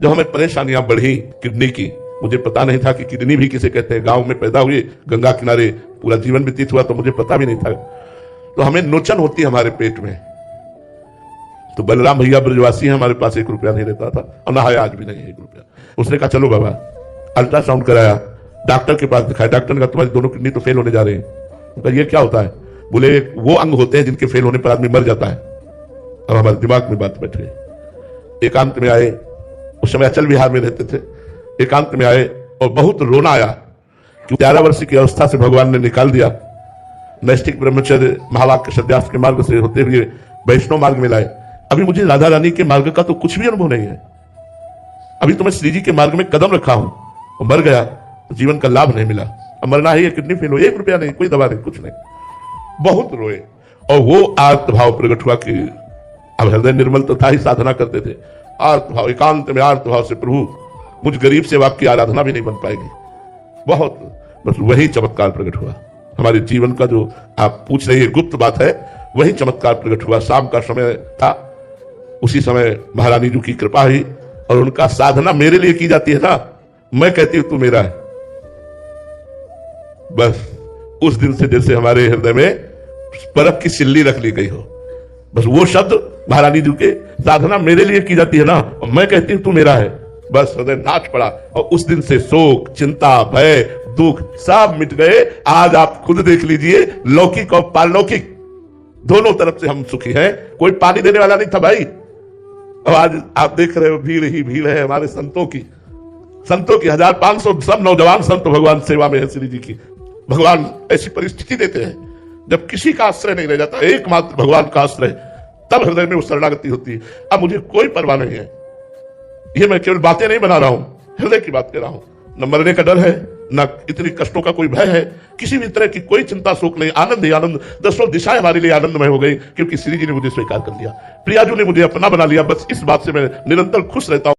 जब हमें परेशानियां बढ़ी किडनी की, मुझे पता नहीं था कि किडनी भी किसे कहते हैं। गांव में पैदा हुए, गंगा किनारे पूरा जीवन व्यतीत हुआ, तो मुझे पता भी नहीं था। तो हमें नोचन होती है हमारे पेट में। तो बलराम भैया ब्रजवासी है, हमारे पास 1 रुपया नहीं रहता था और ना है आज भी नहीं 1 रुपया। उसने कहा चलो बाबा, अल्ट्रासाउंड कराया, डॉक्टर के पास दिखाया। डॉक्टर ने कहा तुम्हारी दोनों किडनी तो फेल होने जा रहे हैं। तो ये क्या होता है? बोले वो अंग होते हैं जिनके फेल होने पर आदमी मर जाता है। अब हमारे दिमाग में बात बैठ गई। एकांत में आए, उस समय अचल विहार में रहते थे। एकांत में आए और बहुत रोना आया कि 11 वर्ष की अवस्था से भगवान ने निकाल दिया। नैष्ठिक ब्रह्मचर्य महावाक्य सत्यास्त्र के मार्ग से होते हुए वैष्णव मार्ग में लाए। अभी मुझे राधा रानी के मार्ग का तो कुछ भी अनुभव नहीं है। अभी तो मैं श्री जी के मार्ग में कदम रखा हूं और मर गया तो जीवन का लाभ नहीं मिला। अब मरना है, ये किडनी फेल हो, 1 रुपया नहीं, कोई दवा नहीं, कुछ नहीं। बहुत रोए और वो आर्तभाव प्रकट हुआ कि अब हृदय निर्मल तो था ही, साधना करते थे। आर्तभाव, एकांत में आर्तभाव से प्रभु मुझ गरीब से आपकी आराधना भी नहीं बन पाएगी। बहुत, बस वही चमत्कार प्रकट हुआ। हमारे जीवन का जो आप पूछ रही है गुप्त बात है, वही चमत्कार प्रकट हुआ। शाम का समय था, उसी समय महारानी जी की कृपा हुई और उनका साधना मेरे लिए की जाती है ना, मैं कहती हूं तू मेरा है। बस उस दिन से जैसे हमारे हृदय में बर्फ की सिल्ली रख ली गई हो। बस वो शब्द महारानी जी के, साधना मेरे लिए की जाती है ना और मैं कहती हूं तू मेरा है, बस हृदय नाच पड़ा। और उस दिन से शोक, चिंता, भय, दुख सब मिट गए। आज आप खुद देख लीजिए, लौकिक और पारलौकिक दोनों तरफ से हम सुखी हैं। कोई पानी देने वाला नहीं था भाई। अब आज आप देख रहे हो भीड़ ही भीड़ है हमारे संतों की 1500 सब नौजवान संत भगवान सेवा में है श्री जी की। भगवान ऐसी परिस्थिति देते हैं जब किसी का आश्रय नहीं रह जाता, एकमात्र भगवान का आश्रय, तब हृदय में वो शरणागति होती है। अब मुझे कोई परवाह नहीं है, ये मैं केवल बातें नहीं बना रहा हूं, हृदय की बात कर रहा हूं। न मरने का डर है, न इतनी कष्टों का कोई भय है, किसी भी तरह की कोई चिंता शोक नहीं। आनंद ही आनंद, 10 दिशाएं हमारे लिए आनंदमय हो गई क्योंकि श्री जी ने मुझे स्वीकार कर लिया, प्रियाजू ने मुझे अपना बना लिया। बस इस बात से मैं निरंतर खुश रहता हूं।